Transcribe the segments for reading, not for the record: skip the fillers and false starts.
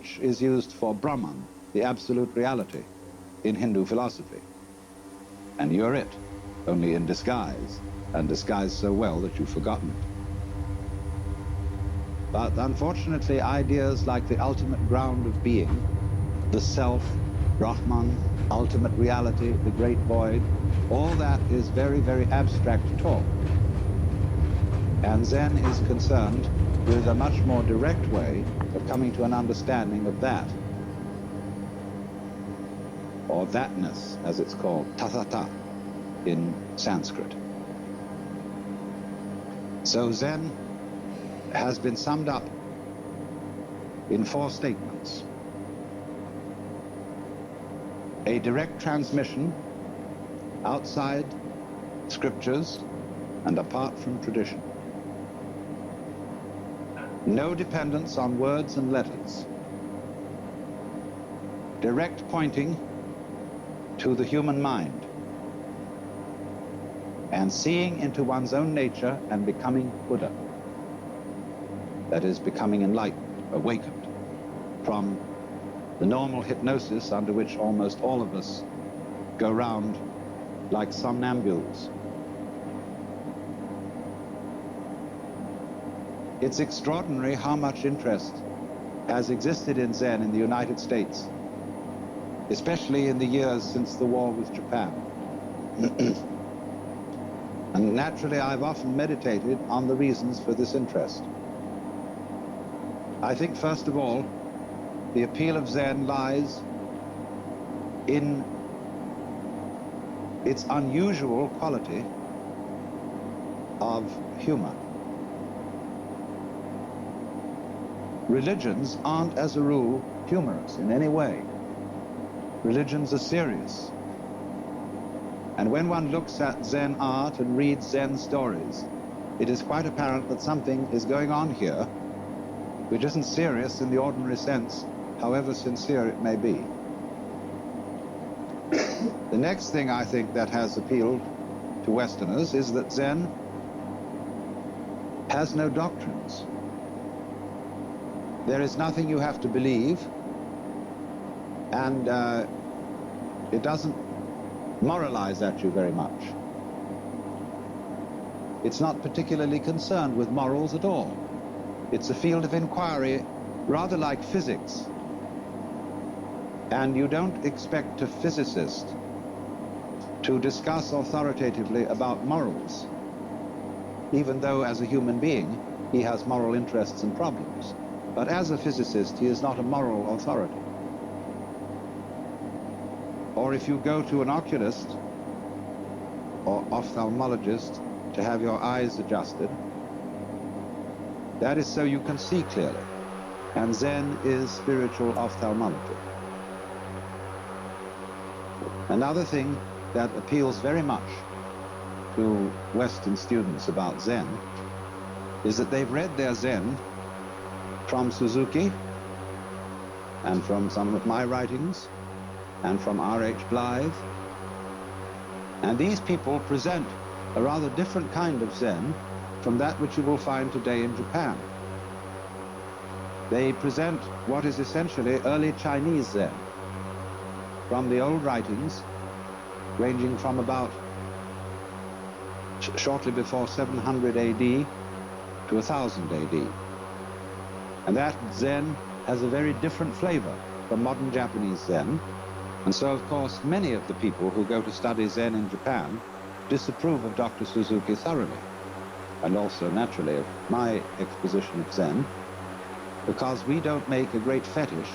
which is used for Brahman, the absolute reality, in Hindu philosophy. And you're it, only in disguise, and disguised so well that you've forgotten it. But unfortunately, ideas like the ultimate ground of being, the self, Brahman, ultimate reality, the great void, all that is very, very abstract talk. And Zen is concerned with a much more direct way of coming to an understanding of that, or thatness, as it's called, tathata, in Sanskrit. So Zen has been summed up in 4 statements. A direct transmission outside scriptures and apart from tradition. No dependence on words and letters. Direct pointing to the human mind, and seeing into one's own nature and becoming Buddha. That is, becoming enlightened, awakened from the normal hypnosis under which almost all of us go round like somnambules. It's extraordinary how much interest has existed in Zen in the United States, especially in the years since the war with Japan. And naturally, I've often meditated on the reasons for this interest. I think, first of all, the appeal of Zen lies in its unusual quality of humor. Religions aren't, as a rule, humorous in any way. Religions are serious. And when one looks at Zen art and reads Zen stories, it is quite apparent that something is going on here which isn't serious in the ordinary sense, however sincere it may be. The next thing I think that has appealed to Westerners is that Zen has no doctrines. There is nothing you have to believe, and it doesn't moralize at you very much. It's not particularly concerned with morals at all. It's a field of inquiry rather like physics. And you don't expect a physicist to discuss authoritatively about morals, even though as a human being he has moral interests and problems. But as a physicist, he is not a moral authority. Or if you go to an oculist or ophthalmologist to have your eyes adjusted, that is so you can see clearly. And Zen is spiritual ophthalmology. Another thing that appeals very much to Western students about Zen is that they've read their Zen from Suzuki and from some of my writings and from R.H. Blythe. And these people present a rather different kind of Zen from that which you will find today in Japan. They present what is essentially early Chinese Zen, from the old writings ranging from about shortly before 700 AD to 1000 AD. And that Zen has a very different flavor from modern Japanese Zen. And so, of course, many of the people who go to study Zen in Japan disapprove of Dr. Suzuki thoroughly, and also, naturally, of my exposition of Zen, because we don't make a great fetish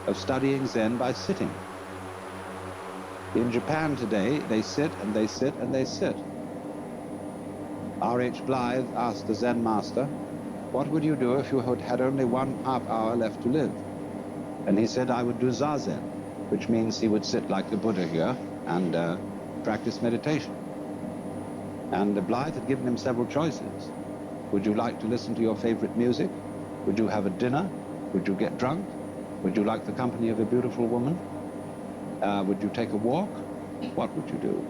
of studying Zen by sitting. In Japan today, they sit and they sit and they sit. R.H. Blythe asked the Zen master, "What would you do if you had only 1/2 hour left to live?" And he said, "I would do Zazen," which means he would sit like the Buddha here and practice meditation. And Blythe had given him several choices. Would you like to listen to your favorite music? Would you have a dinner? Would you get drunk? Would you like the company of a beautiful woman? Would you take a walk? What would you do?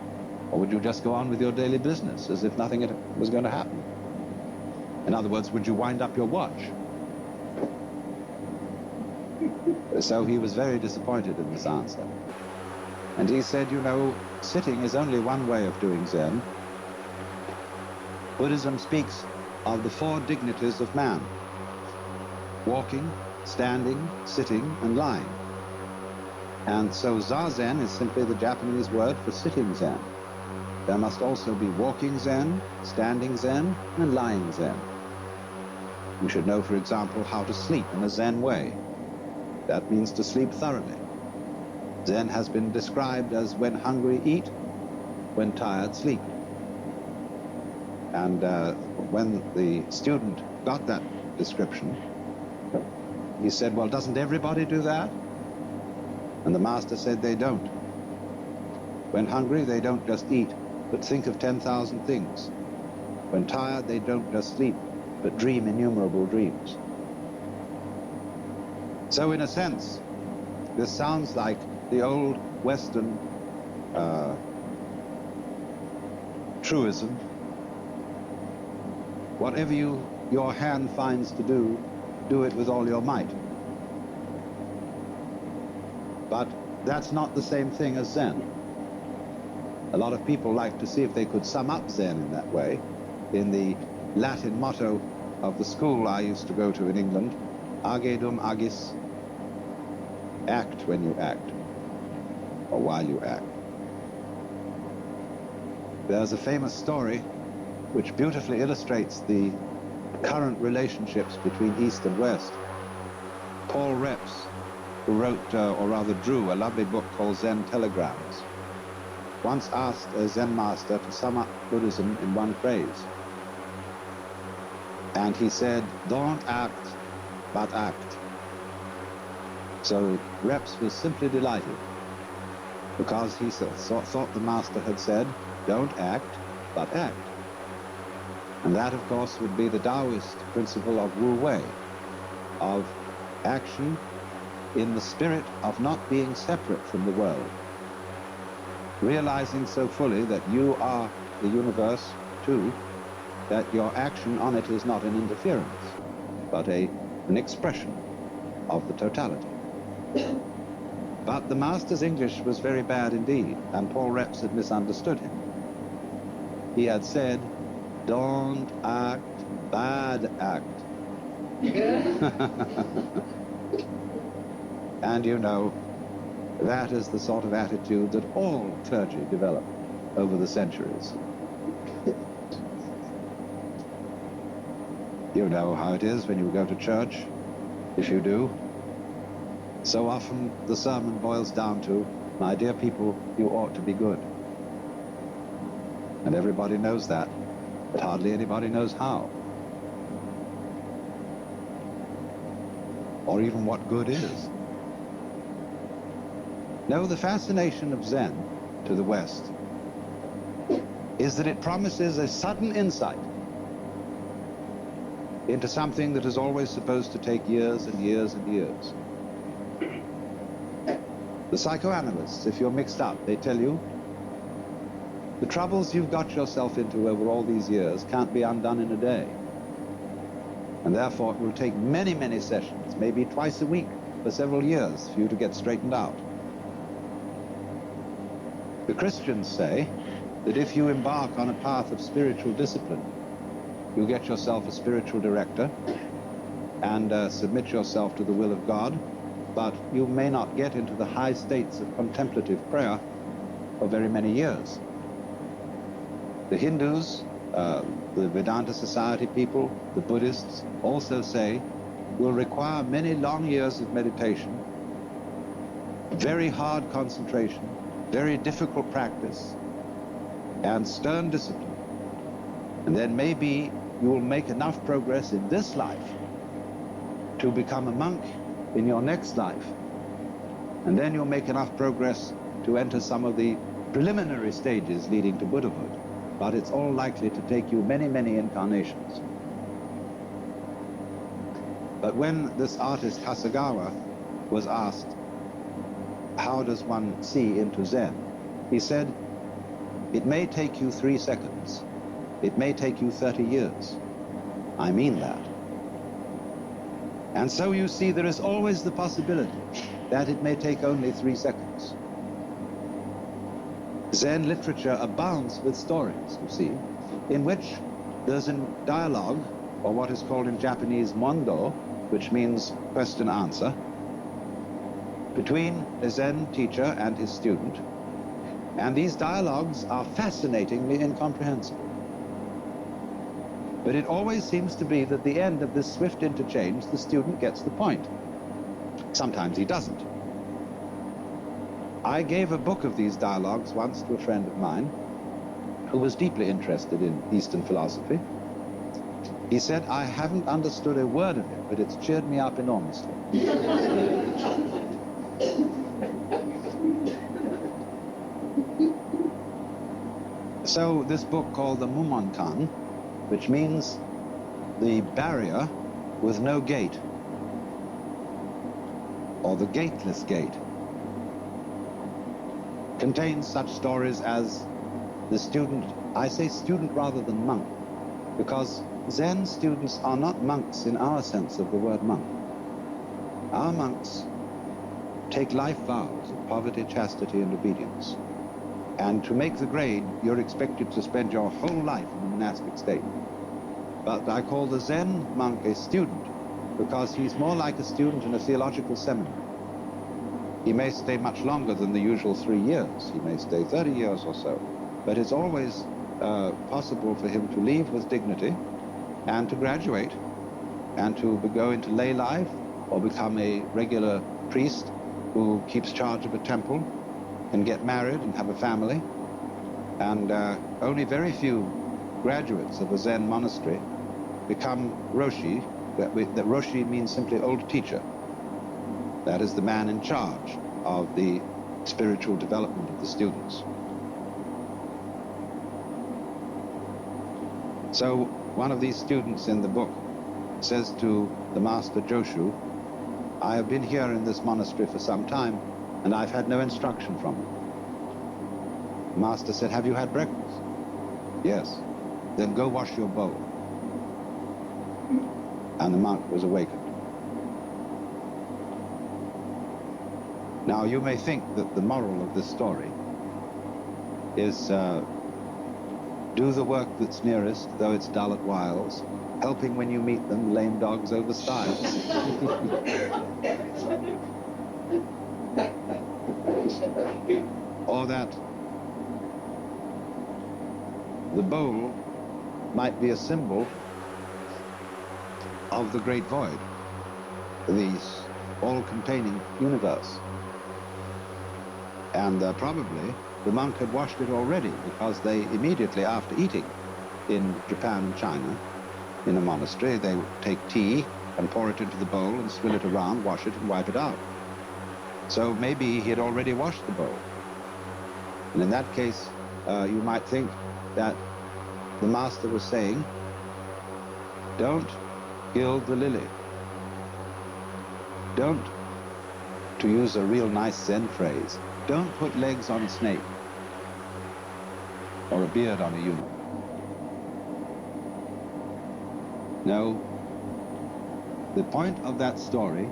Or would you just go on with your daily business as if nothing was going to happen? In other words, would you wind up your watch? So he was very disappointed in this answer. And he said, you know, sitting is only one way of doing Zen. Buddhism speaks of the four dignities of man: walking, standing, sitting, and lying. And so Zazen is simply the Japanese word for sitting Zen. There must also be walking Zen, standing Zen, and lying Zen. You should know, for example, how to sleep in a Zen way. That means to sleep thoroughly. Zen has been described as when hungry, eat, when tired, sleep. And when the student got that description, he said, well, doesn't everybody do that? And the master said they don't. When hungry, they don't just eat, but think of 10,000 things. When tired, they don't just sleep, but dream innumerable dreams. So in a sense, this sounds like the old Western truism: whatever your hand finds to do, do it with all your might. But that's not the same thing as Zen. A lot of people like to see if they could sum up Zen in that way, in the Latin motto of the school I used to go to in England: age dum agis, act when you act, or while you act. There's a famous story which beautifully illustrates the current relationships between East and West. Paul Reps, who wrote, or rather drew, a lovely book called Zen Telegrams, once asked a Zen master to sum up Buddhism in one phrase. And he said, don't act, but act. So Reps was simply delighted, because he thought the master had said, don't act, but act. And that, of course, would be the Taoist principle of Wu Wei, of action in the spirit of not being separate from the world, realizing so fully that you are the universe too, that your action on it is not an interference, but an expression of the totality. But the master's English was very bad indeed, and Paul Reps had misunderstood him. He had said, don't act, bad act. And you know, that is the sort of attitude that all clergy develop over the centuries. You know how it is when you go to church, if you do. So often the sermon boils down to, my dear people, you ought to be good. And everybody knows that, but hardly anybody knows how. Or even what good is. No, the fascination of Zen to the West is that it promises a sudden insight into something that is always supposed to take years and years and years. The psychoanalysts, if you're mixed up, they tell you the troubles you've got yourself into over all these years can't be undone in a day. And therefore it will take many, many sessions, maybe twice a week for several years for you to get straightened out. The Christians say that if you embark on a path of spiritual discipline, you get yourself a spiritual director and submit yourself to the will of God, but you may not get into the high states of contemplative prayer for very many years. The Hindus, the Vedanta Society people, the Buddhists also say will require many long years of meditation, very hard concentration, very difficult practice, and stern discipline. And then maybe you will make enough progress in this life to become a monk in your next life. And then you'll make enough progress to enter some of the preliminary stages leading to Buddhahood. But it's all likely to take you many, many incarnations. But when this artist Hasegawa was asked, how does one see into Zen? He said, it may take you 3 seconds. It may take you 30 years. I mean that. And so you see there is always the possibility that it may take only 3 seconds. Zen literature abounds with stories, you see, in which there's a dialogue, or what is called in Japanese mondo, which means question-answer, between a Zen teacher and his student. And these dialogues are fascinatingly incomprehensible. But it always seems to be that at the end of this swift interchange, the student gets the point. Sometimes he doesn't. I gave a book of these dialogues once to a friend of mine who was deeply interested in Eastern philosophy. He said, I haven't understood a word of it, but it's cheered me up enormously. So this book called the Mumonkan, which means the barrier with no gate, or the gateless gate, contains such stories as the student, I say student rather than monk, because Zen students are not monks in our sense of the word monk. Our monks take life vows of poverty, chastity, and obedience. And to make the grade, you're expected to spend your whole life in the monastic state. But I call the Zen monk a student because he's more like a student in a theological seminary. He may stay much longer than the usual 3 years. He may stay 30 years or so. But it's always possible for him to leave with dignity and to graduate and to go into lay life or become a regular priest who keeps charge of a temple and get married and have a family. And only very few graduates of a Zen monastery become Roshi. That Roshi means simply old teacher. That is the man in charge of the spiritual development of the students. So one of these students in the book says to the master Joshu, I have been here in this monastery for some time and I've had no instruction from him. The master said, have you had breakfast? Yes. Then go wash your bowl. And the monk was awakened. Now you may think that the moral of this story is do the work that's nearest, though it's dull at whiles, helping when you meet them, lame dogs over stiles. Or that the bowl might be a symbol of the great void, the all-containing universe. And probably the monk had washed it already, because they immediately after eating in Japan and China, in a monastery, they take tea and pour it into the bowl and swill it around, wash it and wipe it out. So maybe he had already washed the bowl. And in that case, you might think that the master was saying, don't gild the lily. Don't, to use a real nice Zen phrase, don't put legs on a snake or a beard on a eunuch. No, the point of that story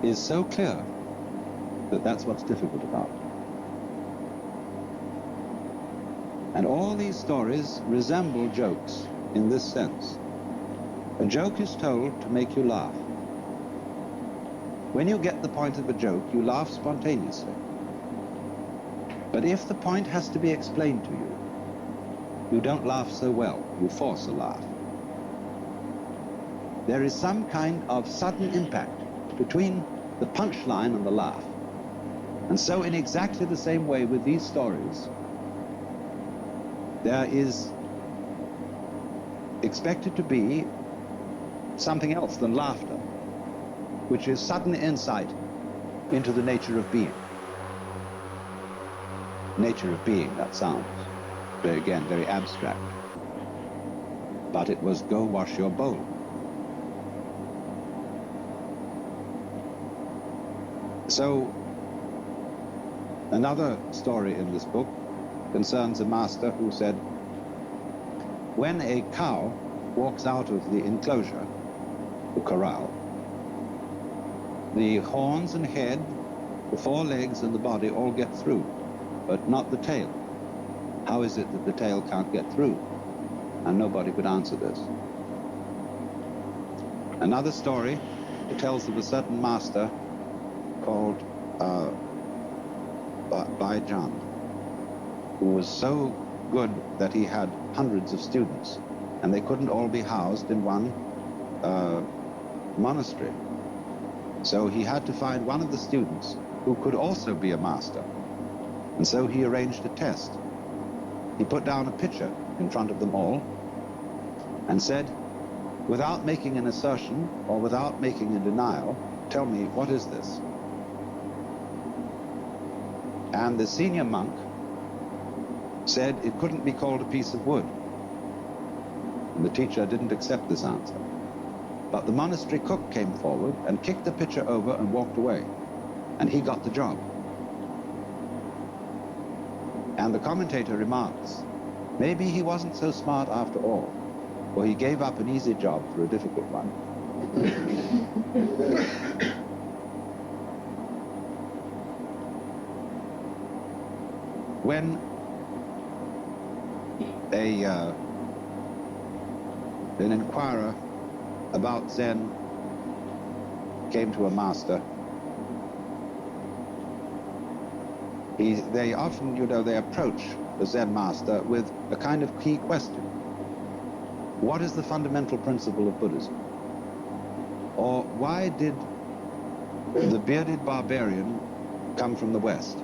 is so clear that that's what's difficult about it. And all these stories resemble jokes in this sense. A joke is told to make you laugh. When you get the point of a joke, you laugh spontaneously. But if the point has to be explained to you, you don't laugh so well. You force a laugh. There is some kind of sudden impact between the punchline and the laugh. And so in exactly the same way with these stories, there is expected to be something else than laughter, which is sudden insight into the nature of being. Nature of being, that sounds, again, very abstract. But it was go wash your bowl. So, another story in this book concerns a master who said, when a cow walks out of the enclosure, the corral. The horns and head, the four legs and the body all get through, but not the tail. How is it that the tail can't get through? And nobody could answer this. Another story, it tells of a certain master called Baijan, who was so good that he had hundreds of students, and they couldn't all be housed in one monastery. So he had to find one of the students who could also be a master. And so he arranged a test. He put down a pitcher in front of them all and said, without making an assertion or without making a denial, tell me, what is this? And the senior monk said it couldn't be called a piece of wood. And the teacher didn't accept this answer. But the monastery cook came forward and kicked the pitcher over and walked away. And he got the job. And the commentator remarks, maybe he wasn't so smart after all, for he gave up an easy job for a difficult one. When an inquirer about Zen came to a master, they often, they approach the Zen master with a kind of key question. What is the fundamental principle of Buddhism? Or why did the bearded barbarian come from the West?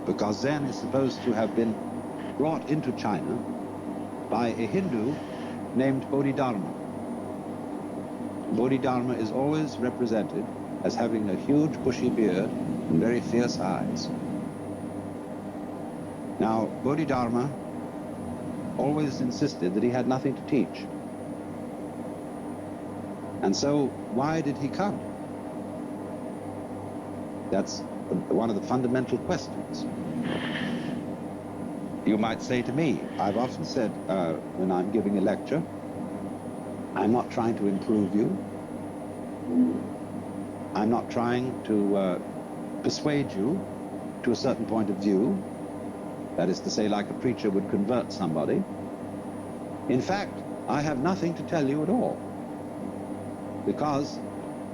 Because Zen is supposed to have been brought into China by a Hindu named Bodhidharma. Bodhidharma is always represented as having a huge bushy beard and very fierce eyes. Now, Bodhidharma always insisted that he had nothing to teach. And so, why did he come? That's one of the fundamental questions. You might say to me, I've often said when I'm giving a lecture, I'm not trying to improve you. I'm not trying to persuade you to a certain point of view. That is to say, like a preacher would convert somebody. In fact, I have nothing to tell you at all. Because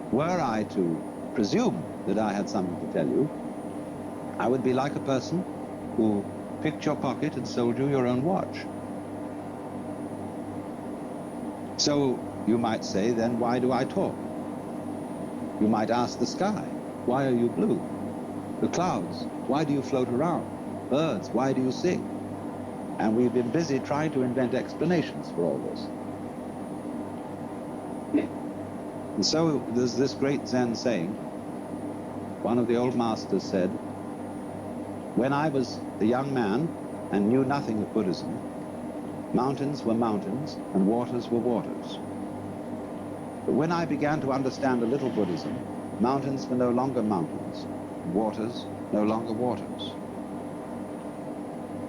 were I to presume that I had something to tell you, I would be like a person who picked your pocket and sold you your own watch. So you might say, then why do I talk? You might ask the sky, why are you blue? The clouds, why do you float around? Birds, why do you sing? And we've been busy trying to invent explanations for all this. And so there's this great Zen saying. One of the old masters said, when I was a young man and knew nothing of Buddhism, mountains were mountains and waters were waters. But when I began to understand a little Buddhism, mountains were no longer mountains, and waters no longer waters.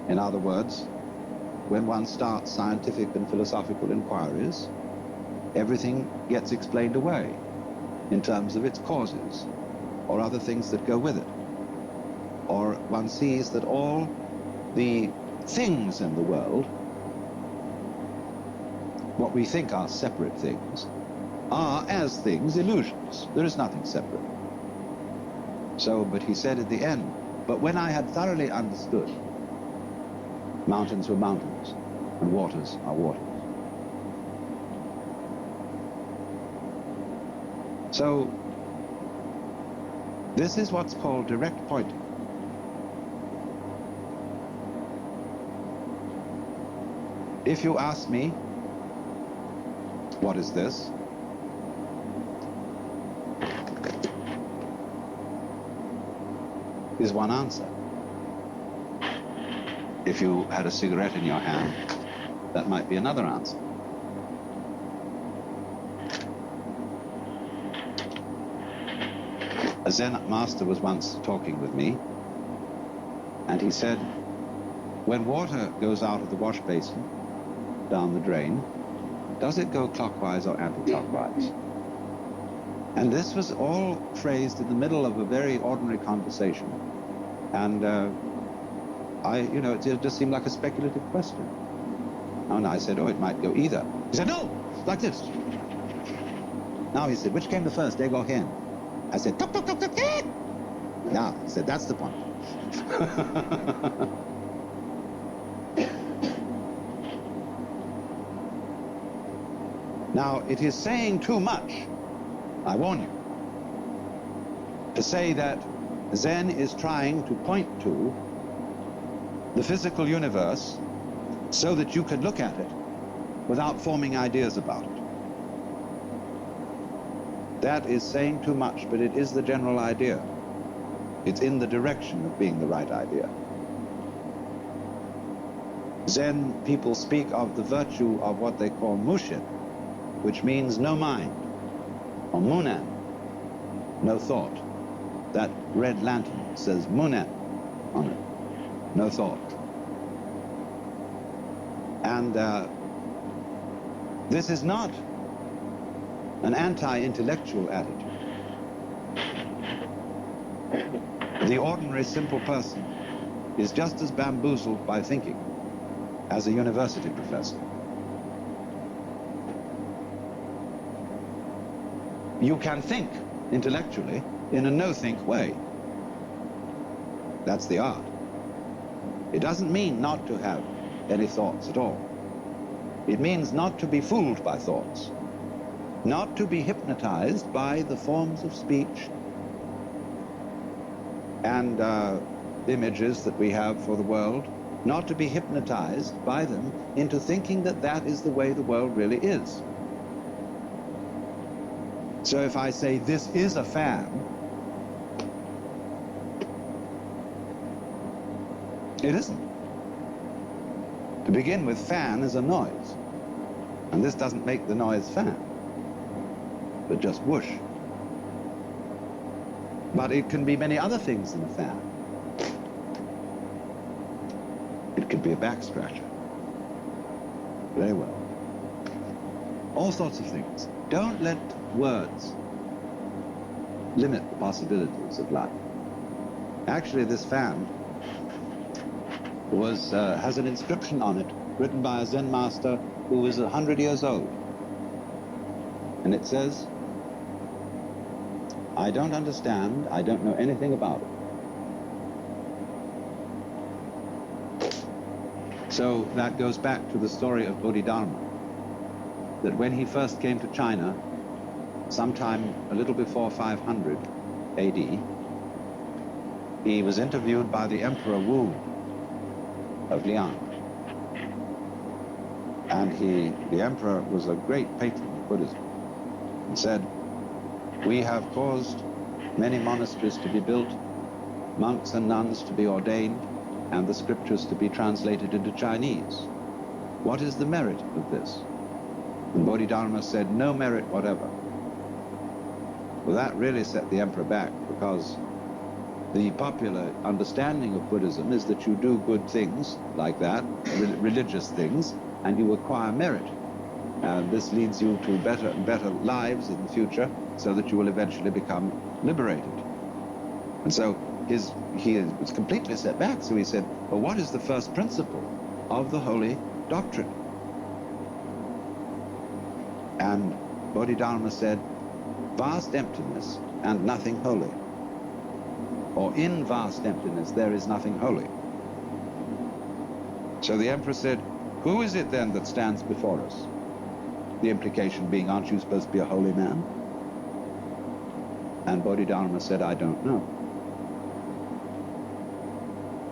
In other words, when one starts scientific and philosophical inquiries, everything gets explained away in terms of its causes or other things that go with it. Or one sees that all the things in the world, what we think are separate things, are as things illusions. There is nothing separate. So, but he said at the end, but when I had thoroughly understood, mountains were mountains and waters are waters. So, this is what's called direct pointing. If you ask me, what is this? Is one answer. If you had a cigarette in your hand, that might be another answer. A Zen master was once talking with me, and he said, when water goes out of the wash basin, down the drain, does it go clockwise or anti-clockwise? And this was all phrased in the middle of a very ordinary conversation. And it just seemed like a speculative question. And I said, oh, it might go either. He said, no, like this. Now he said, which came the first, egg or hen? I said, tuk, tuk, tuk, tuk, tuk. Now, he said, that's the point. Now, it is saying too much, I warn you, to say that Zen is trying to point to the physical universe so that you can look at it without forming ideas about it. That is saying too much, but it is the general idea. It's in the direction of being the right idea. Zen people speak of the virtue of what they call mushin, which means no mind, or munan, no thought. That red lantern says munan on it, no thought. And this is not an anti-intellectual attitude. The ordinary simple person is just as bamboozled by thinking as a university professor. You can think intellectually in a no-think way. That's the art. It doesn't mean not to have any thoughts at all. It means not to be fooled by thoughts, not to be hypnotized by the forms of speech and images that we have for the world, not to be hypnotized by them into thinking that that is the way the world really is. So if I say this is a fan, it isn't. To begin with, fan is a noise, and this doesn't make the noise fan, but just whoosh. But it can be many other things than a fan. It could be a back scratcher. Very well. All sorts of things. Don't let words limit the possibilities of life. Actually, this fan has an inscription on it written by a Zen master who was 100 years old. And it says, I don't understand, I don't know anything about it. So that goes back to the story of Bodhidharma, that when he first came to China, sometime a little before 500 AD, he was interviewed by the Emperor Wu of Liang. And the emperor was a great patron of Buddhism, and said, we have caused many monasteries to be built, monks and nuns to be ordained, and the scriptures to be translated into Chinese. What is the merit of this? And Bodhidharma said, no merit whatever. Well, that really set the emperor back, because the popular understanding of Buddhism is that you do good things like that, religious things, and you acquire merit. And this leads you to better and better lives in the future, so that you will eventually become liberated. And so he was completely set back. So he said, well, what is the first principle of the holy doctrine? And Bodhidharma said, vast emptiness and nothing holy. Or in vast emptiness there is nothing holy. So the emperor said, who is it then that stands before us? The implication being, aren't you supposed to be a holy man? And Bodhidharma said, I don't know.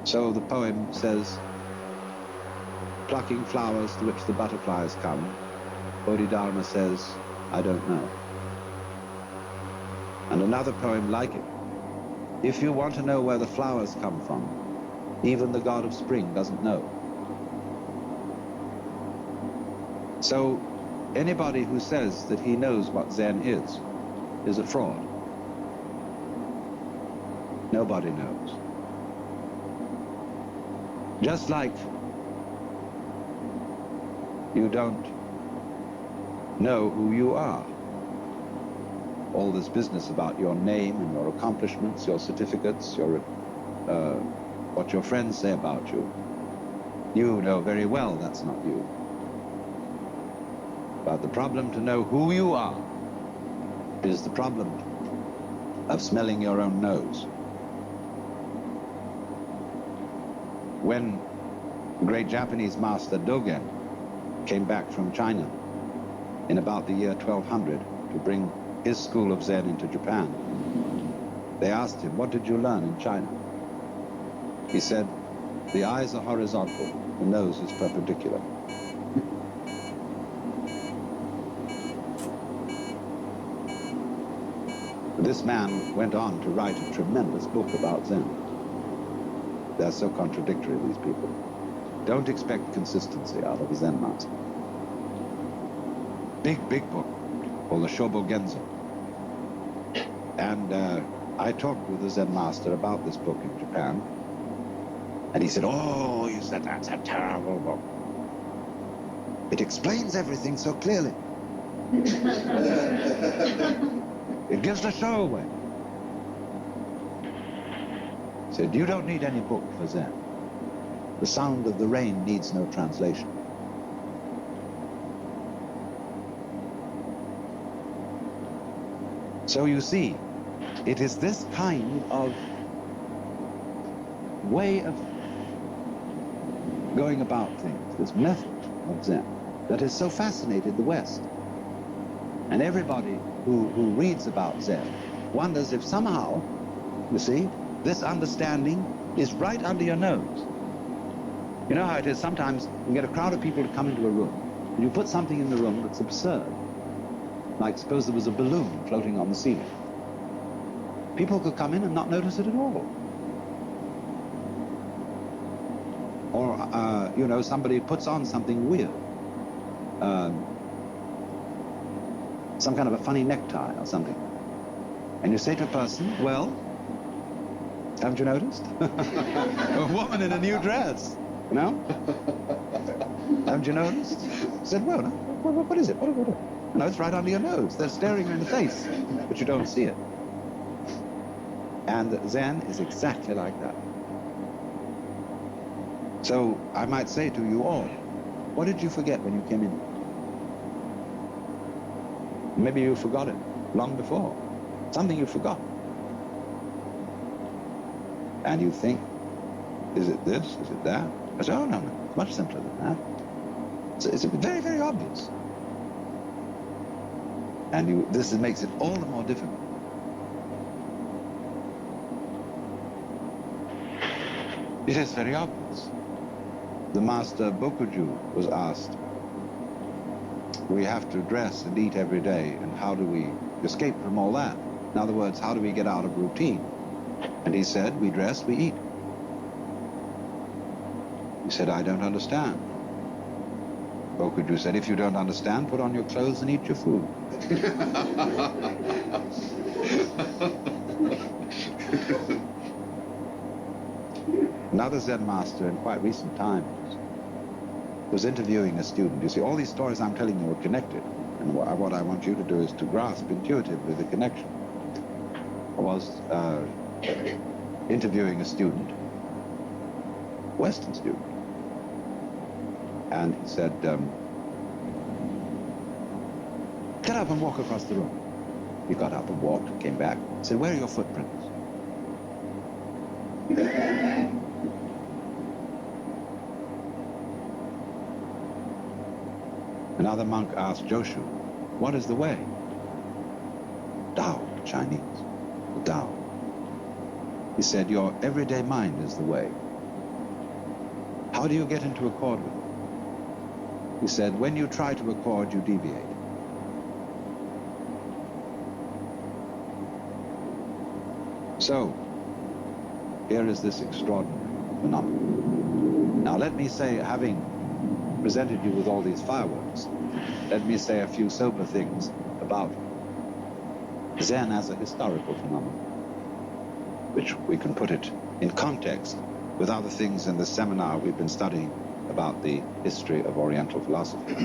So the poem says, plucking flowers to which the butterflies come, Bodhidharma says, I don't know. And another poem like it, if you want to know where the flowers come from, even the god of spring doesn't know. So anybody who says that he knows what Zen is a fraud. Nobody knows. Just like you don't know who you are. all this business about your name and your accomplishments, your certificates, what your friends say about you. You know very well that's not you. But the problem to know who you are is the problem of smelling your own nose. When the great Japanese master Dogen came back from China in about the year 1200 to bring his school of Zen into Japan, they asked him, "What did you learn in China?" He said, "The eyes are horizontal, the nose is perpendicular." This man went on to write a tremendous book about Zen. They're so contradictory, these people. Don't expect consistency out of a Zen master. Big book called the Shobo Genzo. And I talked with the Zen master about this book in Japan. And he said, "Oh," he said, "that's a terrible book. It explains everything so clearly. It gives the show away." He said, "You don't need any book for Zen. The sound of the rain needs no translation." So you see, it is this kind of way of going about things, this method of Zen, that has so fascinated the West. And everybody who reads about Zen wonders if somehow, you see, this understanding is right under your nose. You know how it is, sometimes you get a crowd of people to come into a room, and you put something in the room that's absurd. Like suppose there was a balloon floating on the ceiling. People could come in and not notice it at all. Or, you know, somebody puts on something weird. Some kind of a funny necktie or something. And you say to a person, "Well, haven't you noticed? A woman in a new dress, you know? Haven't you noticed?" I said, "Well, no, what is it? What? No, it's right under your nose. They're staring you in the face, but you don't see it." And Zen is exactly like that. So I might say to you all, what did you forget when you came in? Maybe you forgot it long before. Something you forgot. And you think, is it this? Is it that? I say, "Oh, no, it's much simpler than that. It's very, very obvious." And this makes it all the more difficult. It is very obvious. The master Bokuju was asked, "We have to dress and eat every day, and how do we escape from all that? In other words, how do we get out of routine?" And he said, "We dress, we eat." He said, "I don't understand." Bokuju said, "If you don't understand, put on your clothes and eat your food." Another Zen master in quite recent times was interviewing a student. You see, all these stories I'm telling you are connected. And what I want you to do is to grasp intuitively the connection. I was interviewing a student, Western student. And he said, "Get up and walk across the room." He got up and walked and came back. He said, "Where are your footprints?" Another monk asked Joshu, "What is the way?" Tao, Chinese, the Tao. He said, "Your everyday mind is the way. How do you get into accord with it?" He said, "When you try to accord, you deviate." So, here is this extraordinary phenomenon. Now let me say, having presented you with all these fireworks, let me say a few sober things about Zen as a historical phenomenon, which we can put it in context with other things in the seminar we've been studying about the history of Oriental philosophy.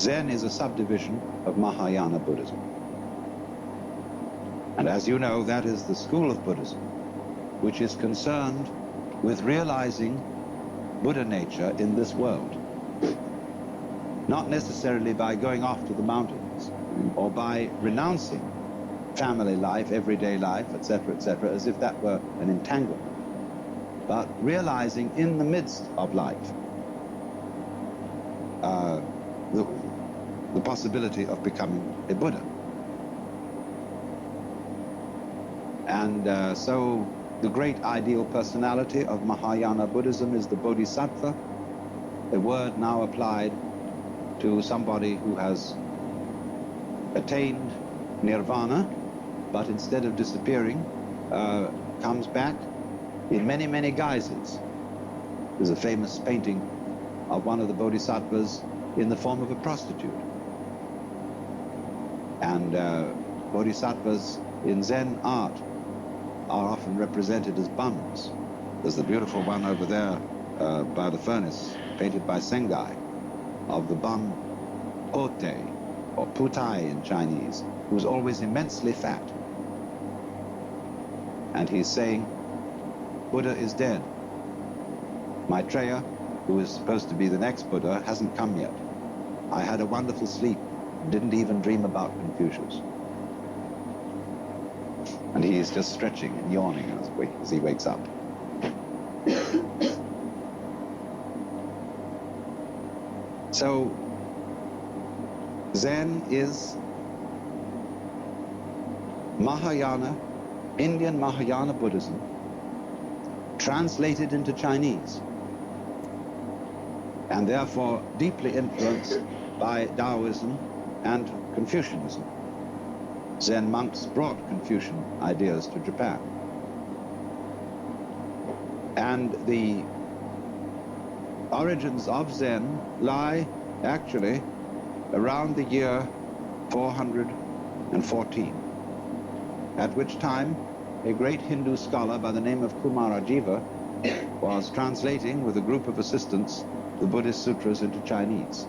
Zen is a subdivision of Mahayana Buddhism. And as you know, that is the school of Buddhism which is concerned with realizing Buddha nature in this world. Not necessarily by going off to the mountains or by renouncing family life, everyday life, etc., as if that were an entanglement, but realizing in the midst of life the possibility of becoming a Buddha. And so the great ideal personality of Mahayana Buddhism is the Bodhisattva, a word now applied to somebody who has attained nirvana, but instead of disappearing, comes back in many, many guises. There's a famous painting of one of the bodhisattvas in the form of a prostitute. And bodhisattvas in Zen art are often represented as bums. There's the beautiful one over there by the furnace, painted by Sengai, of the bum Pote, or Putai in Chinese, who's always immensely fat. And he's saying, Buddha is dead. Maitreya, who is supposed to be the next Buddha, hasn't come yet. I had a wonderful sleep, didn't even dream about Confucius. And he is just stretching and yawning as he wakes up. So, Zen is Mahayana, Indian Mahayana Buddhism, translated into Chinese, and therefore deeply influenced by Taoism and Confucianism. Zen monks brought Confucian ideas to Japan. And the origins of Zen lie actually around the year 414, at which time a great Hindu scholar by the name of Kumarajiva was translating with a group of assistants the Buddhist sutras into Chinese.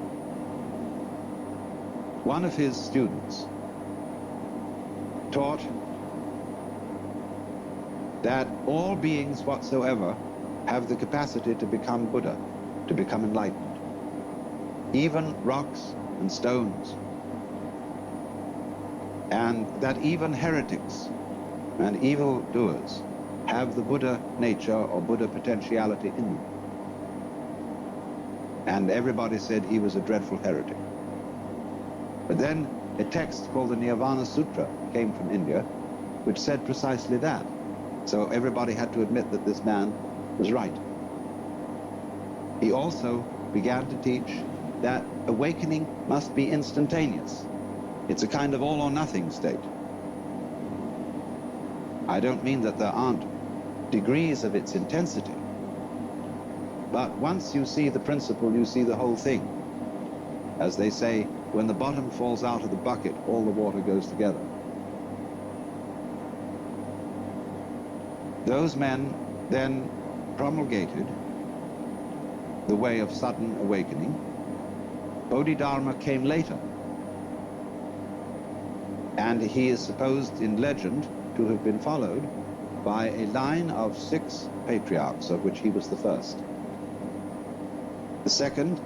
One of his students taught that all beings whatsoever have the capacity to become Buddha, to become enlightened, even rocks and stones, and that even heretics and evildoers have the Buddha nature or Buddha potentiality in them. And everybody said he was a dreadful heretic. But then a text called the Nirvana Sutra came from India, which said precisely that. So everybody had to admit that this man was right. He also began to teach that awakening must be instantaneous. It's a kind of all or nothing state. I don't mean that there aren't degrees of its intensity, but once you see the principle, you see the whole thing. As they say, when the bottom falls out of the bucket, all the water goes together. Those men then promulgated the way of sudden awakening. Bodhidharma came later, and he is supposed in legend to have been followed by a line of 6 patriarchs, of which he was the first. The second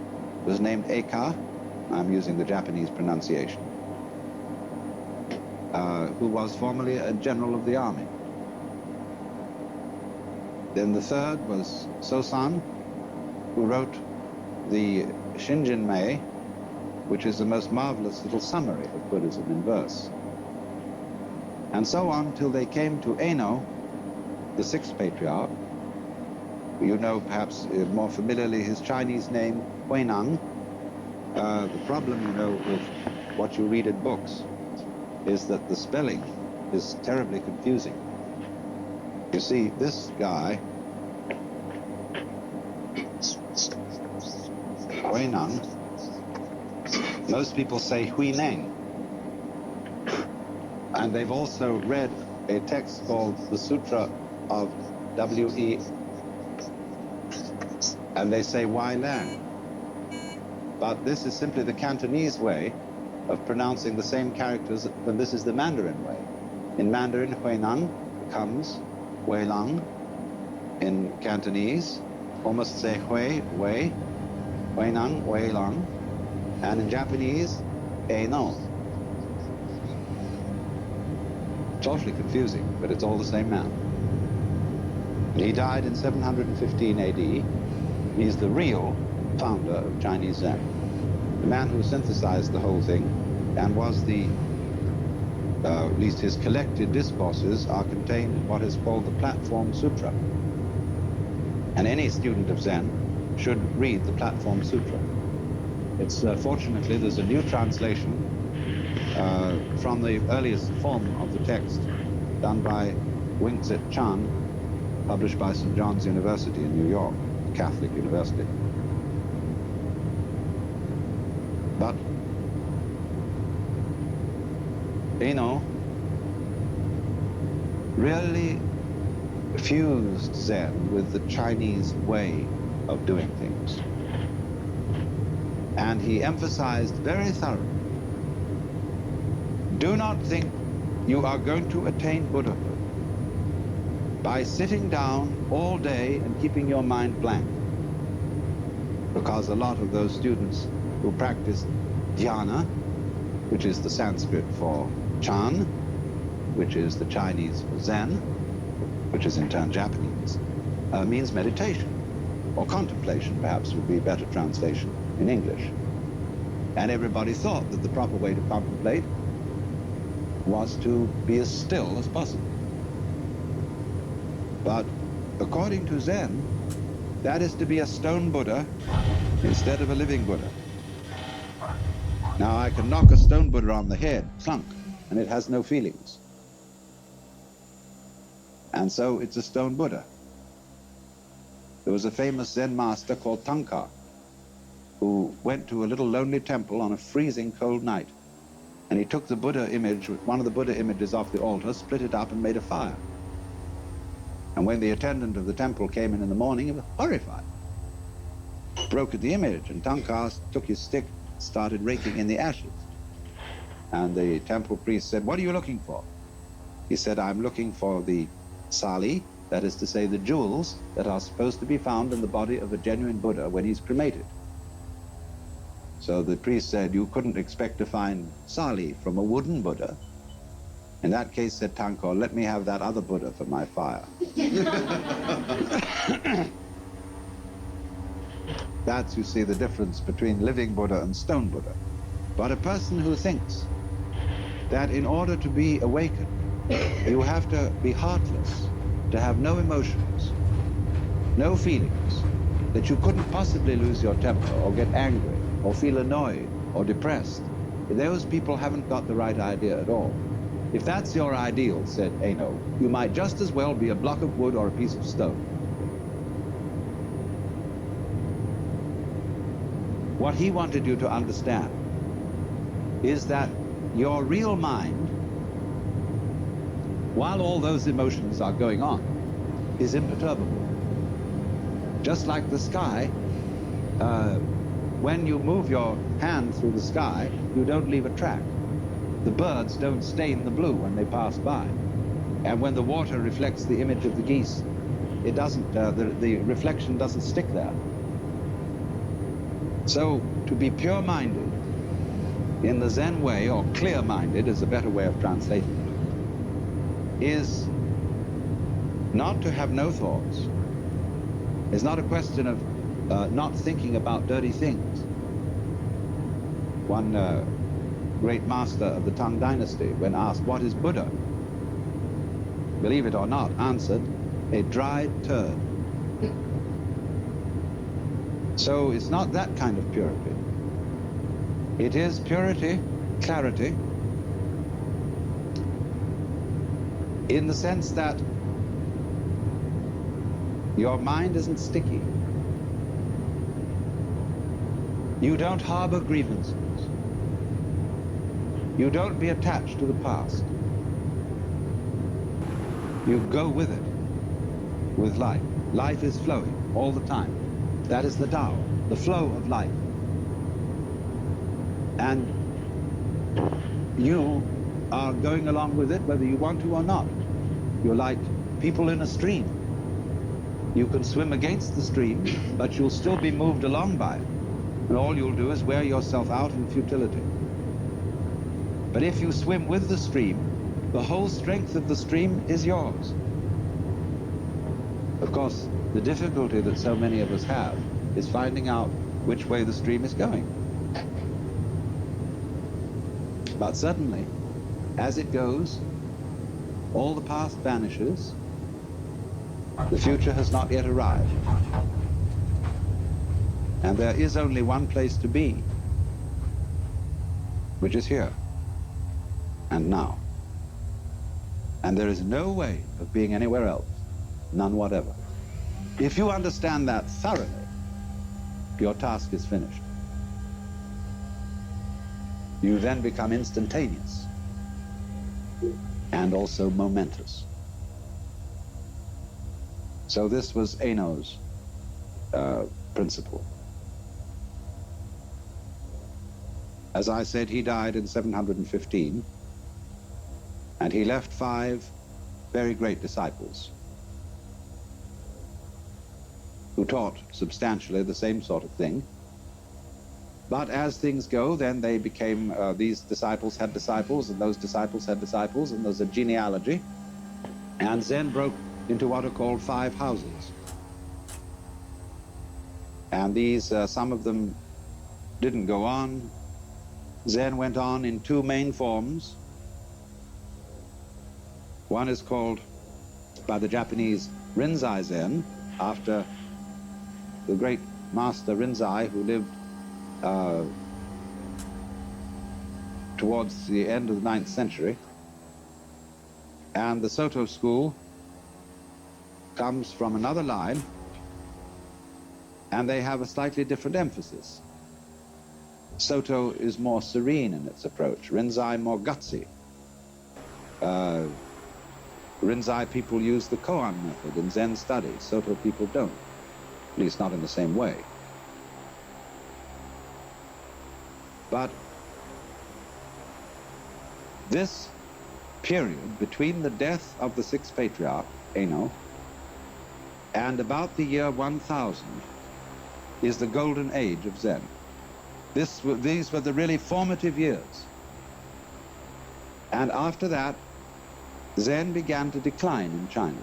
was named Eka, I'm using the Japanese pronunciation, who was formerly a general of the army. Then the third was Sosan, who wrote the Shinjinmei, which is the most marvelous little summary of Buddhism in verse. And so on till they came to Eno, the 6th patriarch. You know perhaps more familiarly his Chinese name, Huineng. The problem, you know, with what you read in books is that the spelling is terribly confusing. You see, this guy, Huineng, most people say Huineng. And they've also read a text called the Sutra of W.E. and they say Wai Lang. But this is simply the Cantonese way of pronouncing the same characters, and this is the Mandarin way. In Mandarin, Huinang becomes Weilang. In Cantonese, almost say Hui, Wei, Huinang, Weilang. And in Japanese, Eino. It's awfully confusing, but it's all the same man. He died in 715 AD. He's the real founder of Chinese Zen. The man who synthesized the whole thing and was at least his collected discourses are contained in what is called the Platform Sutra. And any student of Zen should read the Platform Sutra. It's fortunately, there's a new translation from the earliest form of the text done by Wing-Tsit Chan, published by St. John's University in New York, Catholic University. But Eino really fused Zen with the Chinese way of doing things. And he emphasized very thoroughly, do not think you are going to attain Buddhahood by sitting down all day and keeping your mind blank. Because a lot of those students who practice dhyana, which is the Sanskrit for Chan, which is the Chinese for Zen, which is in turn Japanese, means meditation, or contemplation perhaps would be a better translation in English. And everybody thought that the proper way to contemplate was to be as still as possible. But according to Zen, that is to be a stone Buddha instead of a living Buddha. Now I can knock a stone Buddha on the head, clunk, and it has no feelings. And so it's a stone Buddha. There was a famous Zen master called Tanka, who went to a little lonely temple on a freezing cold night. And he took the Buddha image, one of the Buddha images off the altar, split it up and made a fire. And when the attendant of the temple came in the morning, he was horrified. Broke at the image, and Tanka took his stick, started raking in the ashes. And the temple priest said, "What are you looking for?" He said, "I'm looking for the sali, that is to say the jewels that are supposed to be found in the body of a genuine Buddha when he's cremated." So the priest said, "You couldn't expect to find sali from a wooden Buddha." In that case, said Tanka, "Let me have that other Buddha for my fire." That's, you see, the difference between living Buddha and stone Buddha. But a person who thinks that in order to be awakened, you have to be heartless, to have no emotions, no feelings, that you couldn't possibly lose your temper or get angry or feel annoyed or depressed, those people haven't got the right idea at all. If that's your ideal, said Eino, you might just as well be a block of wood or a piece of stone. What he wanted you to understand is that your real mind, while all those emotions are going on, is imperturbable. Just like the sky, when you move your hand through the sky, you don't leave a track. The birds don't stain the blue when they pass by. And when the water reflects the image of the geese, it doesn't, the reflection doesn't stick there. So to be pure-minded in the Zen way, or clear-minded is a better way of translating it, is not to have no thoughts. It's not a question of not thinking about dirty things. One great master of the Tang dynasty, when asked, "What is Buddha?" believe it or not, answered, "A dried turd." So it's not that kind of purity. It is purity, clarity, in the sense that your mind isn't sticky. You don't harbor grievances. You don't be attached to the past. You go with it, with life. Life is flowing all the time. That is the Tao, the flow of life. And you are going along with it whether you want to or not. You're like people in a stream. You can swim against the stream, but you'll still be moved along by it. And all you'll do is wear yourself out in futility. But if you swim with the stream, the whole strength of the stream is yours. Of course, the difficulty that so many of us have is finding out which way the stream is going. But suddenly, as it goes, all the past vanishes, the future has not yet arrived. And there is only one place to be, which is here and now. And there is no way of being anywhere else, none whatever. If you understand that thoroughly, your task is finished. You then become instantaneous and also momentous. So this was Eno's principle. As I said, he died in 715, and he left 5 very great disciples who taught substantially the same sort of thing. But as things go, then they became, these disciples had disciples, and those disciples had disciples, and there's a genealogy. And Zen broke into what are called 5 houses. And these, some of them didn't go on. Zen went on in 2 main forms. One is called, by the Japanese, Rinzai Zen, after the great master Rinzai, who lived towards the end of the 9th century. And the Soto school comes from another line, and they have a slightly different emphasis. Soto is more serene in its approach, Rinzai more gutsy. Rinzai people use the koan method in Zen studies. Soto people don't, at least not in the same way. But this period between the death of the 6th patriarch, Eno, and about the year 1000 is the golden age of Zen. These were the really formative years. And after that, Zen began to decline in China.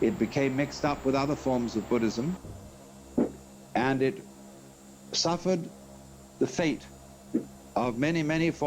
It became mixed up with other forms of Buddhism, and it suffered the fate of many, many forms